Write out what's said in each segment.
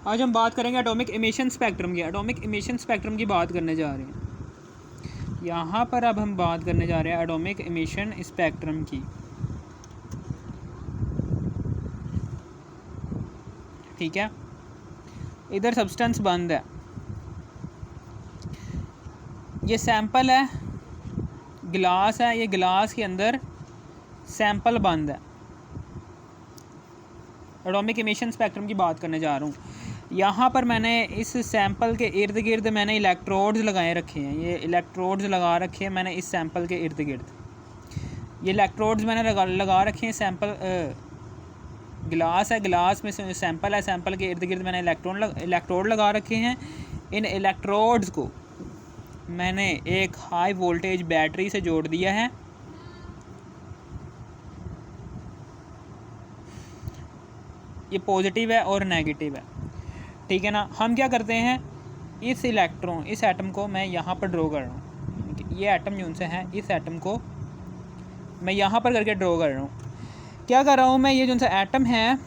आज हम बात करेंगे एटॉमिक इमिशन स्पेक्ट्रम की। एटॉमिक इमिशन स्पेक्ट्रम की बात करने जा रहे हैं यहाँ पर। अब हम बात करने जा रहे हैं एटॉमिक इमिशन स्पेक्ट्रम की। ठीक है, इधर सब्सटेंस बंद है, ये सैंपल है, गिलास है, ये गिलास के अंदर सैंपल बंद है। एटॉमिक इमिशन स्पेक्ट्रम की बात करने जा रहा हूँ। यहाँ पर मैंने इस सैंपल के इर्द गिर्द मैंने इलेक्ट्रोड्स लगाए रखे हैं। ये इलेक्ट्रोड्स लगा रखे हैं मैंने इस सैंपल के इर्द गिर्द। ये इलेक्ट्रोड्स मैंने लगा रखे हैं। सैंपल गिलास है, गिलास में सैंपल है, सैंपल के इर्द गिर्द मैंने इलेक्ट्रोड लगा रखे हैं। इन इलेक्ट्रोड्स को मैंने एक हाई वोल्टेज बैटरी से जोड़ दिया है। ये पॉजिटिव है और नेगेटिव है, ठीक है ना। हम क्या करते हैं, इस एटम को मैं यहाँ पर ड्रॉ कर रहा हूँ। ये एटम जो उनसे है, इस एटम को मैं यहाँ पर करके ड्रॉ कर रहा हूँ। क्या कर रहा हूँ मैं, ये जो उनसे एटम है,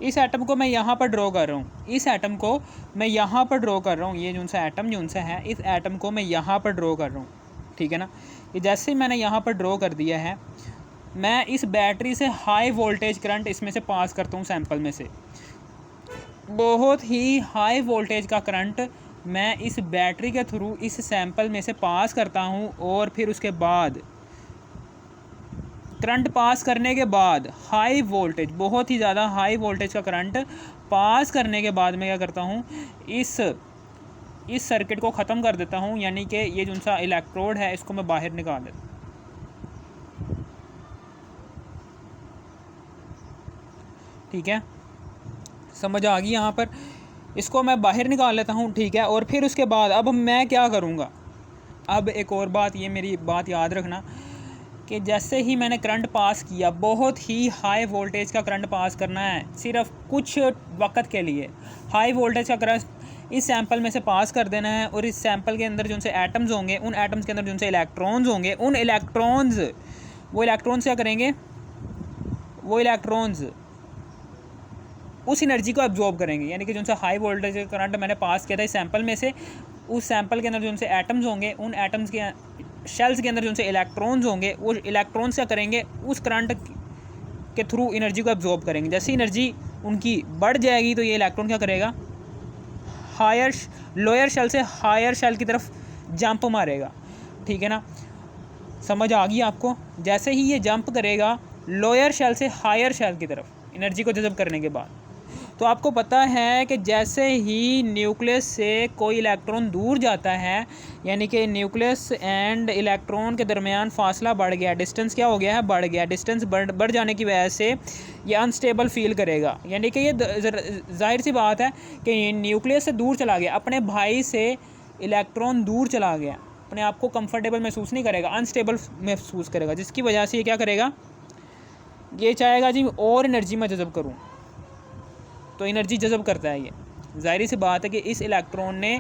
इस एटम को मैं यहाँ पर ड्रॉ कर रहा हूँ। इस एटम को मैं यहाँ पर ड्रॉ कर रहा हूँ। ये जो सा एटम जो सा है, इस एटम को मैं यहाँ पर ड्रॉ कर रहा हूँ, ठीक है ना। ये जैसे ही मैंने यहाँ पर ड्रॉ कर दिया है, मैं इस बैटरी से हाई वोल्टेज करंट इसमें से पास करता हूँ। सैंपल में से बहुत ही हाई वोल्टेज का करंट मैं इस बैटरी के थ्रू इस सैंपल में से पास करता हूँ। और फिर उसके बाद करंट पास करने के बाद हाई वोल्टेज, बहुत ही ज़्यादा हाई वोल्टेज का करंट पास करने के बाद मैं क्या करता हूँ, इस सर्किट को ख़त्म कर देता हूँ। यानी कि ये जो सा इलेक्ट्रोड है, इसको मैं बाहर निकाल देता हूँ। ठीक है, समझ आ गई यहाँ पर। इसको मैं बाहर निकाल लेता हूँ, ठीक है। और फिर उसके बाद अब मैं क्या करूँगा, अब एक और बात, ये मेरी बात याद रखना कि जैसे ही मैंने करंट पास किया, बहुत ही हाई वोल्टेज का करंट पास करना है, सिर्फ कुछ वक्त के लिए हाई वोल्टेज का करंट इस सैंपल में से पास कर देना है। और इस सैंपल के अंदर जो से एटम्स होंगे, उन एटम्स के अंदर जो से इलेक्ट्रॉन्स होंगे, उन इलेक्ट्रॉन्स, वो इलेक्ट्रॉन्स क्या करेंगे, वो इलेक्ट्रॉन्स उस एनर्जी को एब्जॉर्ब करेंगे। यानी कि जो सा हाई वोल्टेज का करंट मैंने पास किया था इस सैंपल में से, उस सैंपल के अंदर जो से एटम्स होंगे, उन एटम्स के शेल्स के अंदर जो से इलेक्ट्रॉन्स होंगे, वो इलेक्ट्रॉन्स क्या करेंगे, उस करंट के थ्रू एनर्जी को एब्जॉर्ब करेंगे। जैसे एनर्जी उनकी बढ़ जाएगी तो ये इलेक्ट्रॉन क्या करेगा, लोअर शेल से हायर शेल की तरफ जंप मारेगा, ठीक है ना। समझ आ गई आपको। जैसे ही ये जंप करेगा लोअर शेल से हायर शेल की तरफ एनर्जी को जज़ब करने के बाद, तो आपको पता है कि जैसे ही न्यूक्लियस से कोई इलेक्ट्रॉन दूर जाता है, यानी कि न्यूक्लियस एंड इलेक्ट्रॉन के दरमियान फासला बढ़ गया, डिस्टेंस क्या हो गया है, बढ़ गया। डिस्टेंस बढ़ जाने की वजह से ये अनस्टेबल फील करेगा। यानी कि ये जाहिर सी बात है कि न्यूक्लियस से दूर चला गया, अपने भाई से इलेक्ट्रॉन दूर चला गया, अपने आप को कंफर्टेबल महसूस नहीं करेगा, अनस्टेबल महसूस करेगा। जिसकी वजह से ये क्या करेगा, ये चाहेगा जी और एनर्जी मैं जज़ब करूँ, तो एनर्जी जज़ब करता है। ये ज़ाहिर सी बात है कि इस इलेक्ट्रॉन ने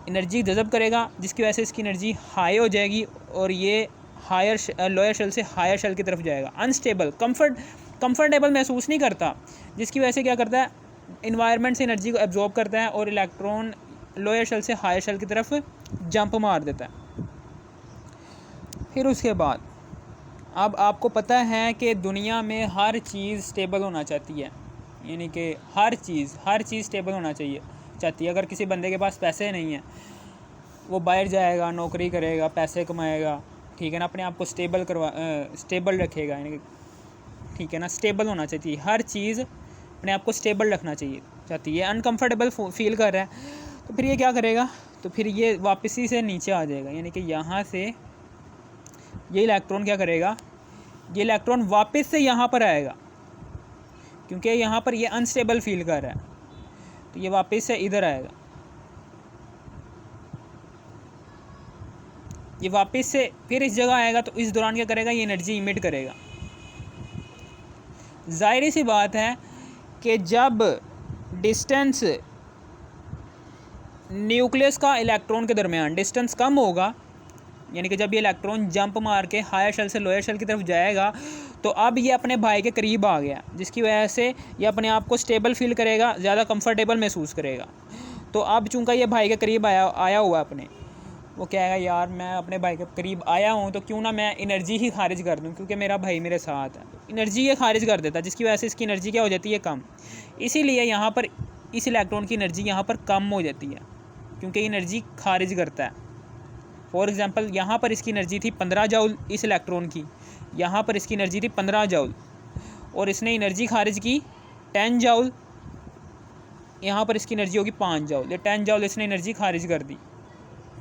एनर्जी जज़ब करेगा, जिसकी वजह से इसकी एनर्जी हाई हो जाएगी और ये लोअर शेल से हायर शेल की तरफ जाएगा। अनस्टेबल, कंफर्टेबल महसूस नहीं करता, जिसकी वजह से क्या करता है, इन्वायरमेंट से एनर्जी को एब्जॉर्ब करता है और इलेक्ट्रॉन लोअर शेल से हायर शेल की तरफ जंप मार देता है। फिर उसके बाद अब आपको पता है कि दुनिया में हर चीज़ स्टेबल होना चाहती है। यानी कि हर चीज़ स्टेबल होना चाहती है। अगर किसी बंदे के पास पैसे नहीं हैं, वो बाहर जाएगा, नौकरी करेगा, पैसे कमाएगा, ठीक है ना, अपने आप को स्टेबल रखेगा। यानी कि ठीक है ना, स्टेबल होना चाहिए। हर चीज़ अपने आप को स्टेबल रखना चाहती है। अनकंफर्टेबल फील कर रहा है तो फिर ये क्या करेगा, तो फिर ये वापसी से नीचे आ जाएगा। यानी कि यहाँ से ये इलेक्ट्रॉन क्या करेगा, ये इलेक्ट्रॉन वापस से यहाँ पर आएगा, क्योंकि यहाँ पर ये अनस्टेबल फील कर रहा है, तो ये वापस से इधर आएगा। ये वापस से फिर इस जगह आएगा, तो इस दौरान क्या करेगा, ये एनर्जी इमिट करेगा। जाहिर सी बात है कि जब डिस्टेंस न्यूक्लियस का इलेक्ट्रॉन के दरमियान डिस्टेंस कम होगा, यानी कि जब ये इलेक्ट्रॉन जंप मार के हायर शेल से लोअर शेल की तरफ जाएगा, तो अब ये अपने भाई के करीब आ गया, जिसकी वजह से ये अपने आप को स्टेबल फील करेगा, ज़्यादा कंफर्टेबल महसूस करेगा। तो अब चूँकि ये भाई के करीब आया हुआ अपने, वो कहेगा यार मैं अपने भाई के करीब आया हूँ, तो क्यों ना मैं एनर्जी ही खारिज कर दूँ, क्योंकि मेरा भाई मेरे साथ है। एनर्जी ये खारिज कर देता है, जिसकी वजह से इसकी एनर्जी क्या हो जाती है, कम। इसीलिए यहाँ पर इस इलेक्ट्रॉन की एनर्जी यहाँ पर कम हो जाती है, क्योंकि एनर्जी खारिज करता है। फॉर एग्ज़ाम्पल यहाँ पर इसकी एनर्जी थी 15 जूल इस इलेक्ट्रॉन की, यहाँ पर इसकी एनर्जी थी 15 जूल, और इसने एनर्जी खारिज की 10 जूल, यहाँ पर इसकी एनर्जी होगी 5 जूल। ये 10 जूल इसने एनर्जी खारिज कर दी,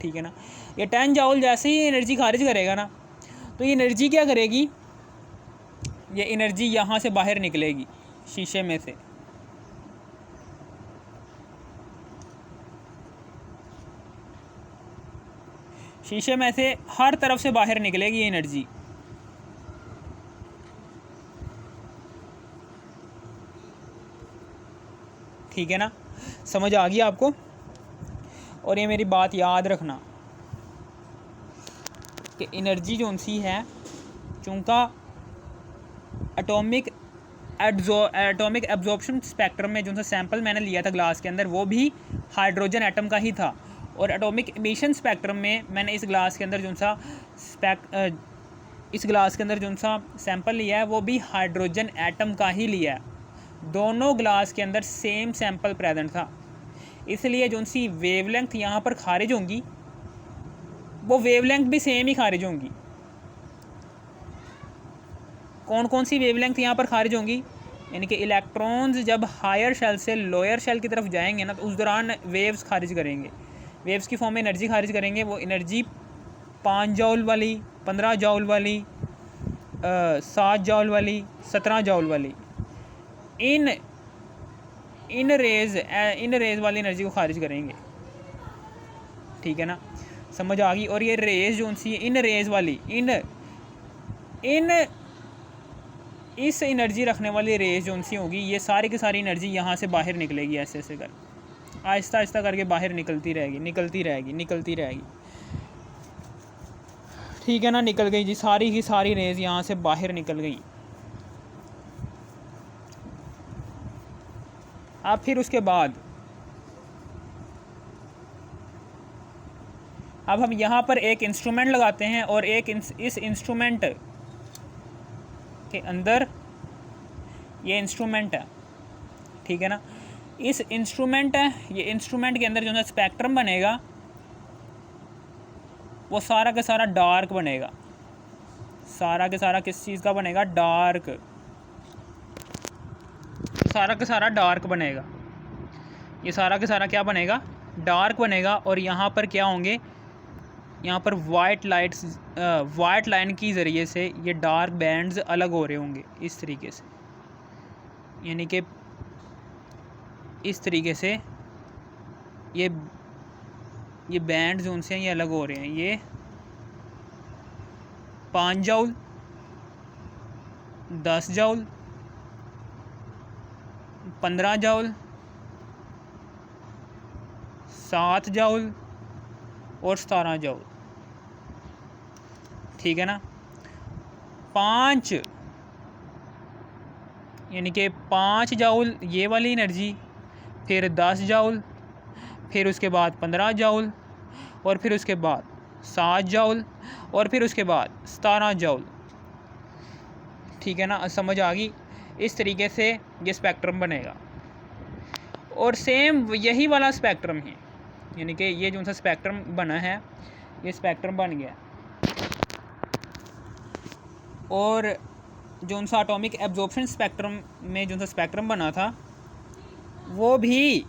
ठीक है ना। ये 10 जूल जैसे ही एनर्जी खारिज करेगा ना, तो ये एनर्जी क्या करेगी, ये एनर्जी यहाँ से बाहर निकलेगी शीशे में से, शीशे में से हर तरफ से बाहर निकलेगी ये एनर्जी। ठीक है ना, समझ आ गई आपको। और ये मेरी बात याद रखना कि एनर्जी जो सी है, चूँकि एटॉमिक एब्जॉर्प्शन स्पेक्ट्रम में जो सा सैंपल मैंने लिया था ग्लास के अंदर, वो भी हाइड्रोजन एटम का ही था, और एटॉमिक एमिशन स्पेक्ट्रम में मैंने इस ग्लास के अंदर जो सा सैंपल लिया है, वो भी हाइड्रोजन एटम का ही लिया है। दोनों ग्लास के अंदर सेम सैंपल प्रेजेंट था, इसलिए जो सी वेवलेंथ यहाँ पर खारिज होंगी, वो वेवलेंथ भी सेम ही खारिज होंगी। कौन कौन सी वेवलेंथ यहाँ पर खारिज होंगी, यानी कि इलेक्ट्रॉन्स जब हायर शेल से लोअर शेल की तरफ जाएंगे ना, तो उस दौरान वेव्स खारिज करेंगे, वेव्स की फॉर्म में एनर्जी खारिज करेंगे। वो एनर्जी 5 जूल वाली, 15 जूल वाली, 7 जूल वाली, 17 जूल वाली, इन रेज वाली एनर्जी को खारिज करेंगे। ठीक है ना, समझ आ गई। और ये रेज जो सी इन रेज वाली इस एनर्जी रखने वाली रेज जो सी होगी, ये सारी की सारी एनर्जी यहाँ से बाहर निकलेगी, ऐसे ऐसे कर आहिस्ता आहिस्ता करके बाहर निकलती रहेगी। ठीक है ना, निकल गई जी, सारी की सारी रेज यहाँ से बाहर निकल गई। अब फिर उसके बाद अब हम यहाँ पर एक इंस्ट्रूमेंट लगाते हैं, और इस इंस्ट्रूमेंट के अंदर ये इंस्ट्रूमेंट है, ठीक है ना। इस इंस्ट्रूमेंट है, ये इंस्ट्रूमेंट के अंदर जो है स्पेक्ट्रम बनेगा, वो सारा का सारा डार्क बनेगा। सारा के सारा किस चीज़ का बनेगा, डार्क। सारा का सारा डार्क बनेगा, ये सारा का सारा क्या बनेगा, डार्क बनेगा। और यहाँ पर क्या होंगे, यहाँ पर वाइट लाइन की ज़रिए से ये डार्क बैंड्स अलग हो रहे होंगे इस तरीके से, यानी कि इस तरीके से ये बैंड जो उनसे ये अलग हो रहे हैं। ये 5 जूल, 10 जूल, 15 जूल, 7 जूल और 17 जूल, ठीक है ना। 5 यानी कि 5 जूल ये वाली एनर्जी, फिर 10 जूल, फिर उसके बाद 15 जूल, और फिर उसके बाद 7 जूल, और फिर उसके बाद 17 जूल। ठीक है ना, समझ आ गई। इस तरीके से ये स्पेक्ट्रम बनेगा, और सेम यही वाला स्पेक्ट्रम है, यानी कि ये जो सा स्पेक्ट्रम बना है, ये स्पेक्ट्रम बन गया। और जो सा एटॉमिक एब्जॉर्प्शन स्पेक्ट्रम में जो सा स्पेक्ट्रम बना था, वो भी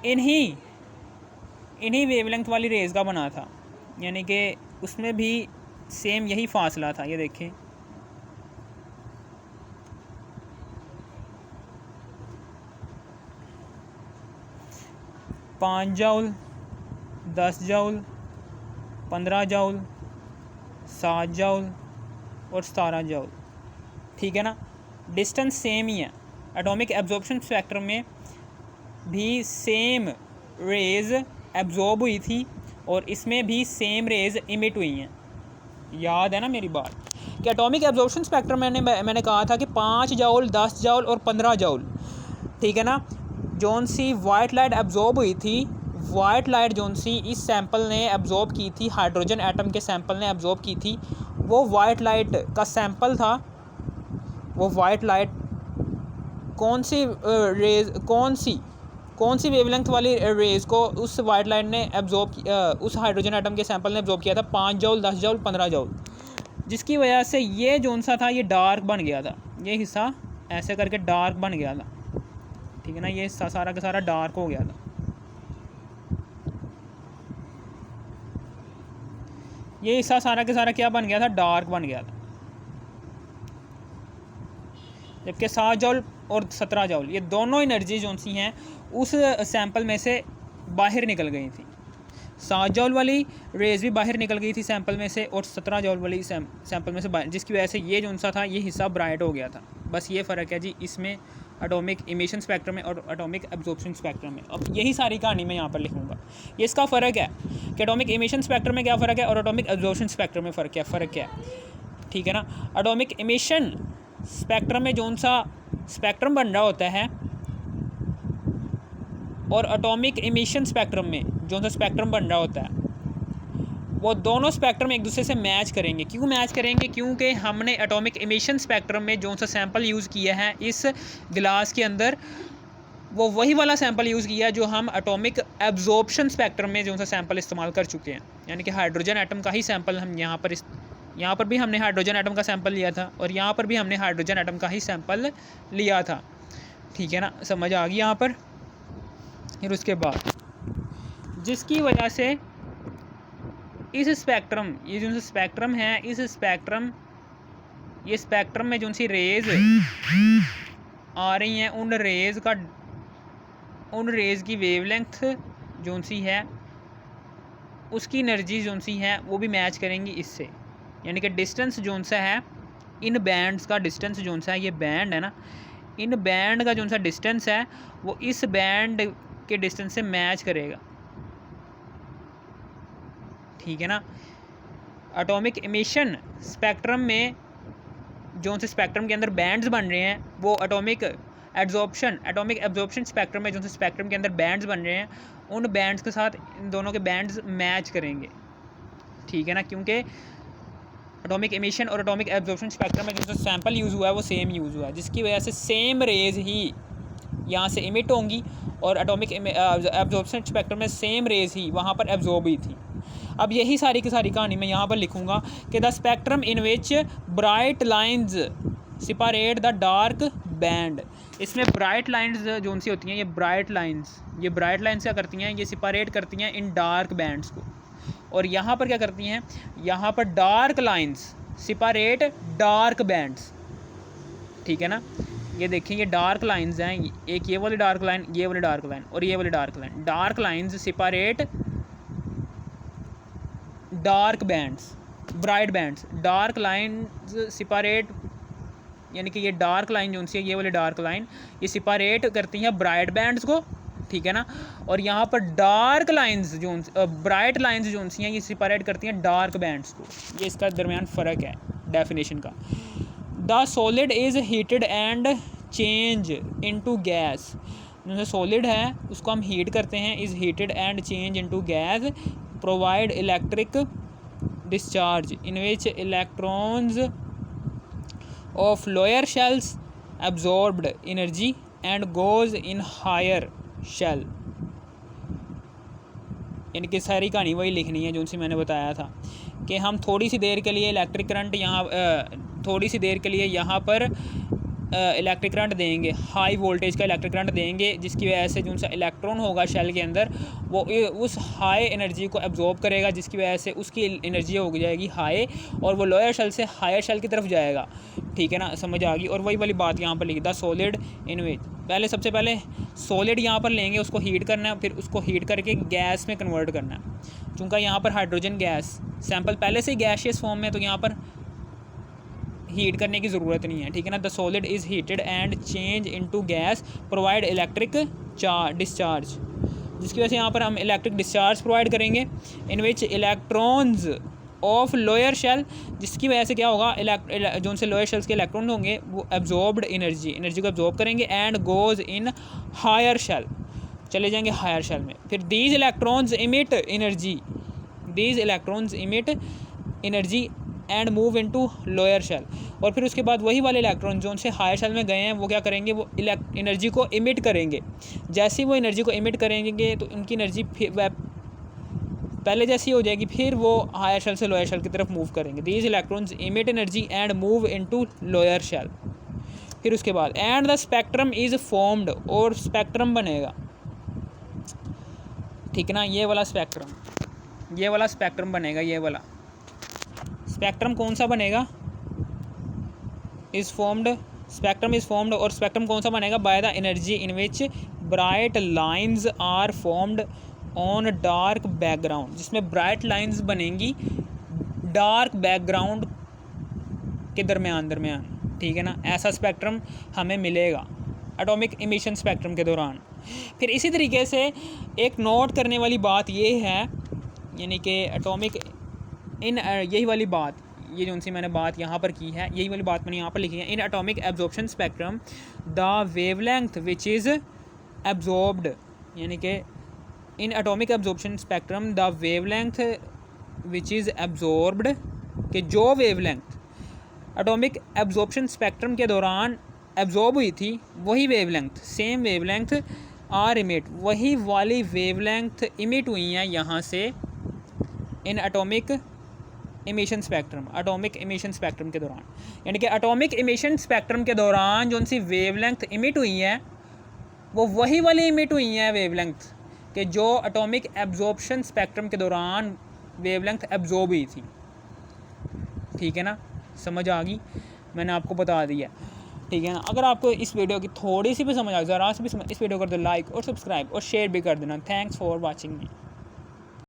इन्हीं वेवलेंथ वाली रेज़ का बना था, यानी कि उसमें भी सेम यही फासला था। ये देखें, 5 जूल, 10 जूल, 15 जूल, 7 जूल और 17 जूल। ठीक है ना, डिस्टेंस सेम ही है। एटॉमिक एब्जॉर्प्शन स्पेक्ट्रम में भी सेम रेज एब्जॉर्ब हुई थी और इसमें भी सेम रेज इमिट हुई हैं। याद है ना मेरी बात कि एटॉमिक एब्जॉर्प्शन स्पेक्ट्रम मैंने कहा था कि 5 जूल, 10 जूल और 15 जूल। ठीक है ना, जौन सी वाइट लाइट एब्जॉर्ब हुई थी, वाइट लाइट जौन सी इस सैंपल ने एब्जॉर्ब की थी, हाइड्रोजन एटम के सैंपल ने एब्जॉर्ब की थी, वो वाइट लाइट का सैंपल था। वो वाइट लाइट कौन सी रेज, कौन सी वेवलेंथ वाली रेज को उस वाइट लाइट ने एब्जॉर्ब, उस हाइड्रोजन एटम के सैंपल ने एब्जॉर्ब किया था? 5 जूल, 10 जूल, 15 जूल। जिसकी वजह से ये जौन सा था ये डार्क बन गया था, ये हिस्सा ऐसे करके डार्क बन गया था। ठीक है ना, ये हिस्सा सारा का सारा डार्क हो गया था। ये हिस्सा सारा के सारा क्या बन गया था? डार्क बन गया था। जबकि 7 जूल और 17 जूल ये दोनों एनर्जी जो सी हैं उस सैंपल में से बाहर निकल गई थी। 7 जूल वाली रेज भी बाहर निकल गई थी सैंपल में से और 17 जूल वाली सैंपल में से बाहर, जिसकी वजह से ये जो सा था ये हिस्सा ब्राइट हो गया था। बस ये फ़र्क है जी इसमें एटॉमिक इमिशन स्पेक्ट्रम में और एटॉमिक एब्जॉर्प्शन स्पेक्ट्रम में। अब यही सारी कहानी मैं यहाँ पर लिखूँगा। ये इसका फ़र्क है कि एटॉमिक इमिशन स्पेक्ट्रम में क्या फ़र्क है और एटॉमिक एब्जॉर्प्शन स्पेक्ट्रम में फ़र्क क्या है। ठीक है ना, एटॉमिक इमिशन स्पेक्ट्रम में जौन सा स्पेक्ट्रम बन रहा होता है और एटॉमिक इमिशन स्पेक्ट्रम में जौन सा स्पेक्ट्रम बन रहा होता है वो दोनों स्पेक्ट्रम एक दूसरे से मैच करेंगे। क्यों मैच करेंगे? क्योंकि हमने एटॉमिक इमिशन स्पेक्ट्रम में जौन सा सैंपल यूज़ किया है इस गिलास के अंदर, वो वही वाला सैंपल यूज़ किया है जो हम एटॉमिक एब्जॉर्प्शन स्पेक्ट्रम में जौन सा सैंपल इस्तेमाल कर चुके हैं। यानी कि हाइड्रोजन एटम का ही सैंपल हम यहाँ पर भी हमने हाइड्रोजन एटम का सैंपल लिया था और यहाँ पर भी हमने हाइड्रोजन एटम का ही सैंपल लिया था। ठीक है ना, समझ आ गई यहाँ पर। फिर उसके बाद जिसकी वजह से इस स्पेक्ट्रम, ये जो स्पेक्ट्रम है, इस स्पेक्ट्रम, ये स्पेक्ट्रम में जो सी रेज आ रही हैं उन रेज की वेवलेंथ जो सी है उसकी एनर्जी जो सी है वो भी मैच करेंगी इससे। यानी कि डिस्टेंस जोन सा है इन बैंड्स का, डिस्टेंस जोन सा है, ये बैंड है ना, इन बैंड का जोन सा डिस्टेंस है वो इस बैंड के डिस्टेंस से मैच करेगा। ठीक है ना, एटॉमिक इमिशन स्पेक्ट्रम में जो से स्पेक्ट्रम के अंदर बैंड्स बन रहे हैं वो एटॉमिक एब्जॉर्प्शन स्पेक्ट्रम में जो से स्पेक्ट्रम के अंदर बैंड्स बन रहे हैं उन बैंड्स के साथ इन दोनों के बैंड्स मैच करेंगे। ठीक है ना, क्योंकि एटॉमिक इमिशन और एटॉमिक एब्जॉर्प्शन स्पेक्ट्रम में जो सैंपल यूज़ हुआ है वो सेम यूज़ हुआ है, जिसकी वजह से सेम रेज ही यहाँ से इमिट होंगी और एटॉमिक एब्जॉर्प्शन स्पेक्ट्रम में सेम रेज ही वहाँ पर एब्जॉर्ब हुई थी। अब यही सारी की सारी कहानी मैं यहाँ पर लिखूँगा कि the spectrum in which bright lines separate the dark band. इसमें ब्राइट लाइंस जो सी होती हैं, ये ब्राइट लाइंस क्या करती हैं? ये सेपरेट करती हैं इन डार्क बैंड्स को। और यहाँ पर क्या करती हैं? यहाँ पर dark lines separate dark bands. ठीक है ना, ये देखिए ये डार्क लाइंस हैं, एक ये वाली डार्क लाइन, ये वाली डार्क लाइन और ये वाली dark line. Dark lines separate dark bands, bright bands. Dark lines separate, यानी कि ये डार्क लाइन जो सी है, ये वाली डार्क लाइन ये सेपरेट करती हैं ब्राइट बैंड्स को। ठीक है ना, और यहाँ पर डार्क लाइंस जो ब्राइट लाइंस जो सी हैं ये सेपरेट करती हैं डार्क बैंड्स को। ये इसका दरमियान फ़र्क है डेफिनेशन का। The solid is heated and change into gas. जो सॉलिड है उसको हम हीट करते हैं, is heated and change into gas, provide electric discharge in which electrons of lower shells absorbed energy and goes in higher shell। यानी कि सारी कहानी वही लिखनी है जो उनसे मैंने बताया था कि हम थोड़ी सी देर के लिए इलेक्ट्रिक करंट यहाँ, थोड़ी सी देर के लिए यहाँ पर इलेक्ट्रिक करंट देंगे, हाई वोल्टेज का इलेक्ट्रिक करंट देंगे, जिसकी वजह से जो सा इलेक्ट्रॉन होगा शेल के अंदर वो उस हाई एनर्जी को एब्जॉर्ब करेगा, जिसकी वजह से उसकी एनर्जी हो जाएगी हाई और वो लोअर शेल से हायर शेल की तरफ जाएगा। ठीक है ना, समझ आ गई। और वही वाली बात यहाँ पर लिखी द सॉलिड इन विच, पहले सबसे पहले सॉलिड यहाँ पर लेंगे, उसको हीट करना है, फिर उसको हीट करके गैस में कन्वर्ट करना है। चूँकि यहाँ पर हाइड्रोजन गैस सैंपल पहले से ही गैसियस फॉर्म में, तो यहाँ पर हीट करने की ज़रूरत नहीं है। ठीक है ना, the solid is heated and change into gas provide electric discharge, जिसकी वजह से यहाँ पर हम इलेक्ट्रिक डिस्चार्ज प्रोवाइड करेंगे इन विच इलेक्ट्रॉन्स ऑफ लोअर शेल, जिसकी वजह से क्या होगा, जो उनसे लोअर शेल्स के इलेक्ट्रॉन होंगे वो एब्जॉर्ब्ड एनर्जी को एब्जॉर्ब करेंगे and goes in higher shell, चले जाएंगे हायर शेल में। फिर these electrons emit energy and move into lower shell, और फिर उसके बाद वही वाले इलेक्ट्रॉन जो उनसे हायर शेल में गए हैं वो क्या करेंगे, वो एनर्जी को इमिट करेंगे। जैसे ही वो एनर्जी को इमिट करेंगे तो उनकी एनर्जी पहले जैसी हो जाएगी, फिर वो हायर शेल से लोअर शेल की तरफ मूव करेंगे। These electrons emit energy and move into lower shell. फिर उसके बाद and the spectrum is formed, और स्पेक्ट्रम बनेगा। ठीक है ना, ये वाला स्पेक्ट्रम बनेगा। ये वाला स्पेक्ट्रम कौन सा बनेगा, स्पेक्ट्रम इज़ फॉर्म्ड, और स्पेक्ट्रम कौन सा बनेगा, by the energy in which bright lines are formed on dark background, जिसमें ब्राइट लाइंस बनेंगी डार्क बैकग्राउंड के दरमियान। ठीक है ना, ऐसा स्पेक्ट्रम हमें मिलेगा एटॉमिक इमिशन स्पेक्ट्रम के दौरान। फिर इसी तरीके से एक नोट करने वाली बात ये है, यानी कि एटॉमिक यही वाली बात, ये जो उनसे मैंने बात यहाँ पर की है, यही वाली बात मैंने यहाँ पर लिखी है। In atomic absorption spectrum the wavelength which is absorbed, यानी कि in atomic absorption spectrum the wavelength which is absorbed, कि जो वेवलेंथ एटॉमिक एब्जॉर्प्शन स्पेक्ट्रम के दौरान एब्जॉर्ब हुई थी वही wavelength, same wavelength are emit, वही वाली वेवलेंथ इमिट हुई हैं यहाँ से इन एटॉमिक इमिशन स्पेक्ट्रम के दौरान। यानी कि एटॉमिक इमिशन स्पेक्ट्रम के दौरान जो उनसी वेवलेंथ इमिट हुई हैं वो वही वाली इमिट हुई हैं वेवलेंथ कि जो एटॉमिक एब्जॉर्प्शन स्पेक्ट्रम के दौरान वेवलेंथ एब्जॉर्ब हुई थी। ठीक है ना, समझ आ गई, मैंने आपको बता दिया। ठीक है ना, अगर आपको इस वीडियो की थोड़ी सी भी समझ आ, ज़रा सी भी समझ, इस वीडियो को कर दो लाइक और सब्सक्राइब और शेयर भी कर देना। Thanks for watching me.